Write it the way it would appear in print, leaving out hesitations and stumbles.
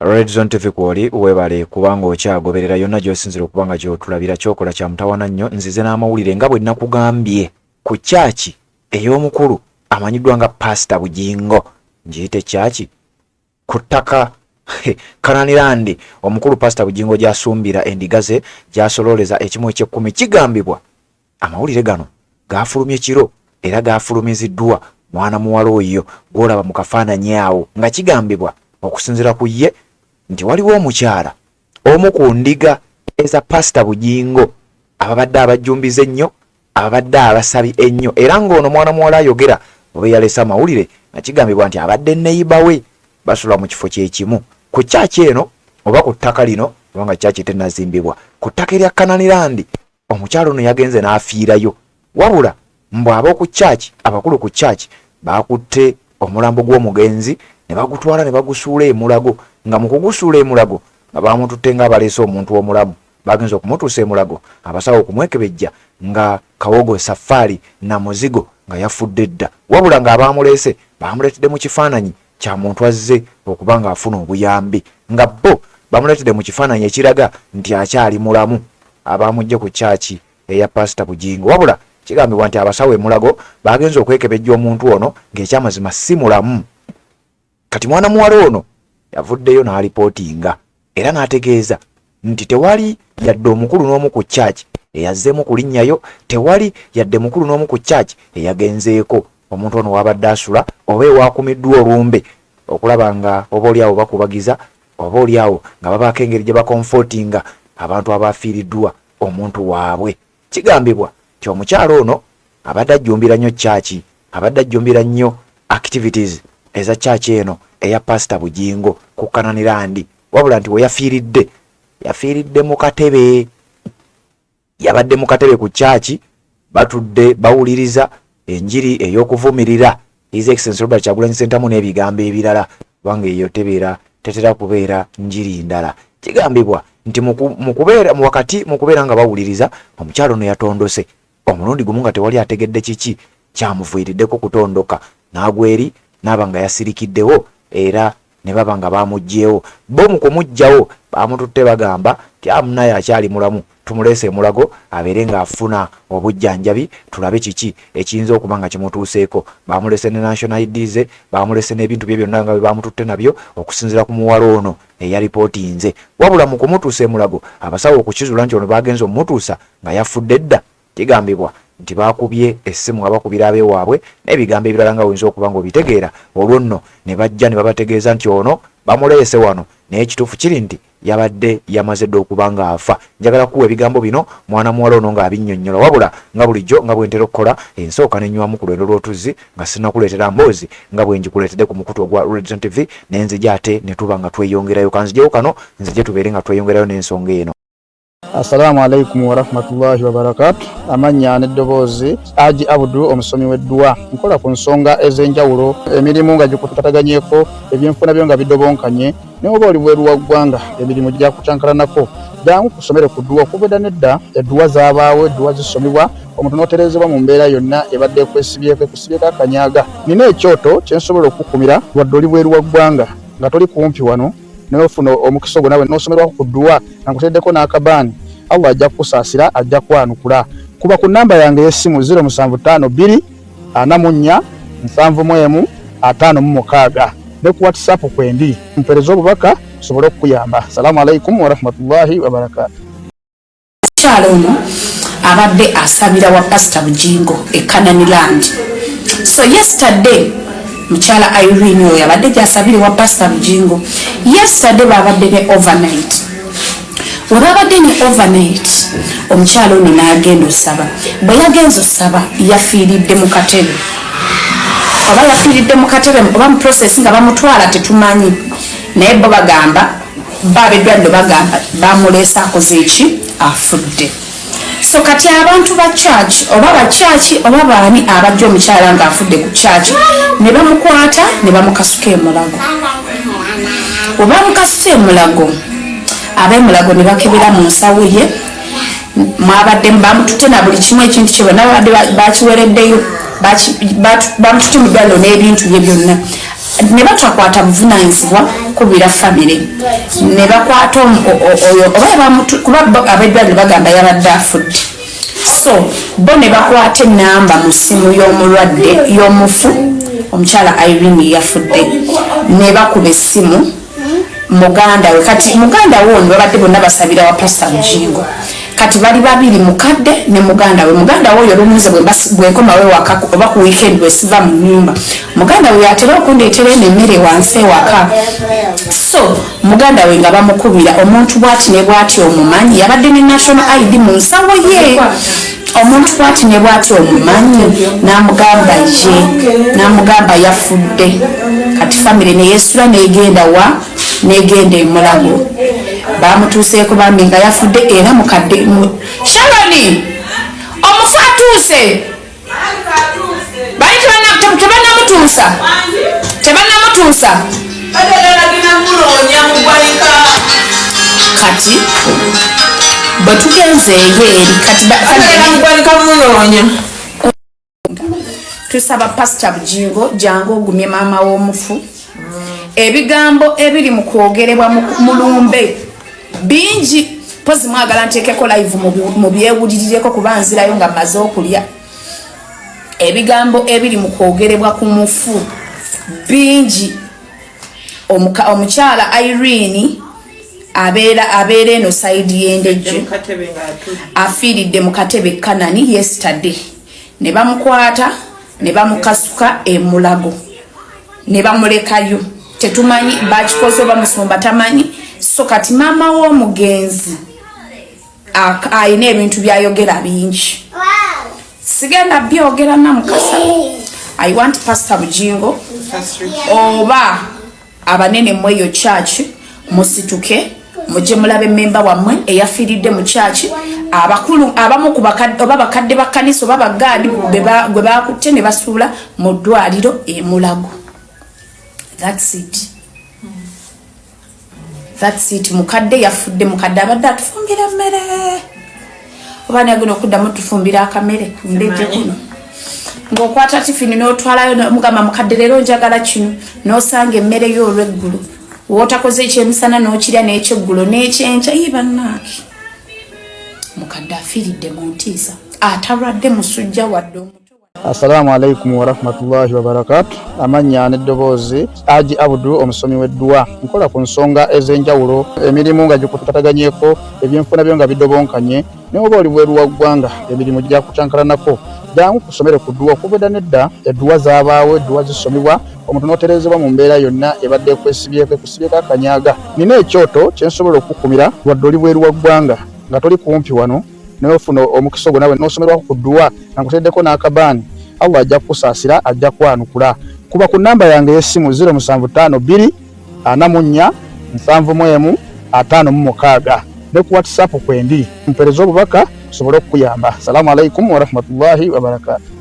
Red Zone TV kwoli webale kubanga okyagoberera yonna gy'osinzira okubanga gy'otulabira kyokola kya mutawana nnyo nzize n'amawulire nga bwe nakugambye ku kyaki ey'omukulu amanyiddwa nga Pastor Bujingo ngiyite kyaki ku ttaka Kananirandi omukulu Pastor Bujingo gy'asumbira endiga ze gy'asololeza ekimu eky'ekkumi kigambibwa amawulire gano gaafulumye kiro era gaafulumiziddwa mwana muwala oyo gw'olaba mu kafaananyi awo nga kigambibwa okusinzira ku ye nti waliwo omukyala omu ku ndiga eza Pastor Bujingo ababadde abajjumbize ennyo ababadde abasabi ennyo era ng'ono mwana muwala ayogera oba yalesa amawulire nga kigambibwa nti abadde neyiba we basula mu kifo kyekimu ku kyaki eno oba ku ttaka lino kubanga kyaki tennazimbibwa ku ttaka erya Kananirandi omukyala ono yagenze n'afiirayo wabula mbw ab'oku kyaki abakulu ku kyaki baakutte omulambo gw'omugenzi ne bagutwala ne bagusuula e Mulago nga mu kugusuula e Mulago nga baamututte ng'abaleese omuntu omulamu bagenza okumutuusa e Mulago abasawo okumwekebejja nga kawogo safari na muzigo nga yafudde dda wabula ng'abaamuleese baamuleetedde mu kifaananyi kya muntu azze okuba ng'afuna obuyambi nga bo bamuleetedde mu kifaananyi ekiraga nti akyali mulamu abaamujje ku kyaki eya Pastor Bujingo wabula kigambibwa nti abasawo e Mulago bagenza okwekebejja omuntu ono ng'ekyamazima si mulamu kati mwana muwala ono yavuddeyo n'alipootinga era n'ategeeza nti tewali yadde omukulu n'omu ku kyaki eyazzeemu kulinnyayo tewali yadde mukulu n'omu ku kyaki eyagenzeeko omuntu ono wabadde asula oba ewakumiddwa olumbe okulaba nga oba oliawo bakubagiza oba oliawo nga babaako engeri gye bakomfortinga abantu abafiiriddwa omuntu waabwe kigambibwa nti omukyalo ono abadde ajjumbira nnyo kyaki abadde ajjumbira nnyo activities eza kyaki eno eya Pastor Bujingo ku Kananirandi wabula nti we yafiiridde mu katebe yabadde mu katebe ku kyaki batudde bawuliriza enjiri ey'okuvumirira His Excellency Robert Kyagulanyi Ssentamu n'ebigambo ebirala kubanga eyo tetera kubeera njiri ndala kigambibwa nti mu kubeera nga bawuliriza omukyalo ono yatondose omulundi gumu nga tewali ategedde kiki kyamuviiriddeko kutondoka n'agwa eri n'aba nga yasirikiddewo era ne baba nga baamugjeewo bo mu kumugjawo baamututte bagamba ti amunaye akyali mulamu tumuleese e Mulago abeere ng'afuna obujjanjabi tulabe kiki ekiyinza okuba nga kimutuuseeko baamulese ne national ID ze baamulese n'ebintu bye byonna nga baamututte nabyo okusinziira ku muwala ono eyalipootinze wabula mu kumutuusa e Mulago abasawo okukizuula nti ono baagenza omutuusa nga yafudde dda kigambibwa nti baakubye essimu nga bakubira abeewaabwe n'ebigambo ebirala nga oyinza okuba nga obitegeera olwo nno ne bajja ne babategeeza nti ono bamuleese wano naye ekituufu kiri nti yabadde yamaze dde okuba nga afa njagala kuwa ebigambo bino mwana muwala ono ng'abinnyonnyola wabula nga bulijjo nga bwe ntera okukola ensooka nenywamu ku lwendo lw'otuzzi nga sinnakuleetera mboozi nga bwe njikuleetedde ku mukutu ogwa Red Zone TV nenzija ate ne tuba nga tweyongerayo kanzijewo kano nzije tubeere nga tweyongerayo n'ensonga eno. Assalamu alaikum wa rahmatullahi wa barakatuh. Amanya n'eddoboozi Haji Abdu omusomi w'eddwa nkola ku nsonga ez'enjawulo emirimu nga gikutataganyeko ebyenfuna byo nga bidobonkanye ne oba oli bweru wa ggwanga emirimu gya kucankalanako jangu kusomere ku ddwa okubeda nedda eddwa zaabaawo eddwa zisomibwa omuntu n'oterezebwa mu mbeera yonna ebadde ekwesibyeko akanyaga nina ekyoto kyensobola okukumira wadde oli bweru wa ggwanga nga toli kumpi wano n'ofuna omukisa ogwo nawe n'osomerwako ku ddwa nga nkuteddeko n'akabaani Allah ajja kukusaasira ajja kwanukula kuba ku namba yange y'essimu 0752 44 71 56 ne ku WhatsApp kwendi mpereza obubaka sobole okukuyamba. Assalamu alaikum wa rahmatullahi wa barakatuh. Kyalo ono abadde asabira wa Pastor Bujingo e Kananirandi. So yesterday Mchala Irene oyo abadde gyasabire wa Pastor Bujingo. Yesterday babadde ne overnight. Wabadde ne overnight omukyalo ono n'agenda osaba bwe yagenza osaba yafiiridde mu katebe oba yafiiridde mu katebe oba mu process nga bamutwala tetumanyi naye bo bagamba babeddwadde bagamba bamuleese akoze eki afudde. So kati abantu ba church oba ba church oba baani abajja omukyala nga afudde ku church ne bamukwata ne bamukasuka e Mulago oba mukasuka e Mulago abe Mulago ne bakebera mu nsawo ye mwabadde bamututte na buli kimu ekintu kye bonna babadde bakiwereddeyo bamututte mu ddwaliro n'ebintu bye byonna ne batwakwata buvunaanyizibwa kubira famire ne bakwata oyo oba kuba abeddwaliro bagamba yabadde afudde, so bo ne bakwata enamba mu ssimu y'omulwadde y'omufu omukyala Irene yafudde, ne bakuba essimu muganda we. Kati muganda we ono babadde bonna basabira wa Pastor Bujingo, kati bali babiri mukadde ne muganda we. Muganda we oyo olumuze bwenkomawe waka oba ku weekend bwesiva mu nyumba, muganda we atera okundeetera emmere wansi ewaka. So muganda we nga bamukubira omuntu bwati ne bwati omumanyi, yabadde ne national ID mu nsawo ye, omuntu bwati ne bwati omumanyi n'amugamba ye, n'amugamba yafudde. Kati famire neyeesula negenda wa negenda e Mulago, bamutuuseeko bambi nga yafudde era mukadde Shaloni omufu atuuse, bali tebanamutuusa kati bwe tugenzeeyo eri kati tusaba Pastor Bujingo jangu ogumye maama w'omufu. Ebigambo ebiri mu kwogerebwa mu lumbe bingi, pozi mwagala nteekeko live mu byewulirireko kuba nzirayo nga mmaze okulya. Ebigambo ebiri mu kwogerebwa ku mufu bingi. Omukyala Irene abeera eno sayidi y'endejje afiiridde mu katebe Kanani yesterday, ne bamukwata ne bamukasuka e Mulago ne bamulekayo, tetumanyi bakikoze bamusumba tamanyi. So kati maama w'omugenzi ayina ebintu byayogera bingi, sigenda byogera namukasa. I want Pastor Bujingo oba abanene mweyo church musituke muje mulabe memba wammwe eyafiiridde mu church, abakulu abamu ku bakadde oba bakadde bakkanisa oba bagadi gwe bakutte ne basuula mu ddwaliro e Mulago. That's it. Mukadde yafudde, mukadde abadde atufumbira mmere oba nagino okuddamu tufumbira akamere kundejje kuno ng'okwata tifini n'otwalayo mugamba mukadde leero njagala kino n'osanga emmere y'olweggulu wootakoze ekyemisana n'okirya n'ekyeggulo n'ekyenkya yibannaaki. Mukadde afiiridde mu ntiisa atalwadde musujja wadde omuto. Assalamu alaikum wa rahmatullahi wa barakatuh. Amanya n'eddoboozi Haji Abudu omusomi w'eddwa. Nkola ku nsonga ez'enjawulo, emirimu nga gikutataganyeko, ebyenfuna byo nga bidobonkanye, ne oba oli bweru wa ggwanga emirimu gya kucankalanako. Jangu kusomere ku ddwa okubeda nedda edduwa zaabaawo, edduwa zisomibwa omuntu n'oterezebwa mu mbeera yonna ebadde ekwesibyeko akanyaga. Nina ekyoto kye nsobola okukumira wadde oli bweru wa ggwanga nga toli kumpi wano n'ofuna omukisa ogwo nawe n'osomerwako ku ddwa nga nkuteddeko n'akabaani. Allah ajja kukusaasira, ajja kwanukula. Kuba ku nnamba yange y'essimu 0752 44 71 56 ne ku WhatsApp kwendi mpereza obubaka sobole okukuyamba. Assalamu alaikum wa rahmatullahi wa barakatuh.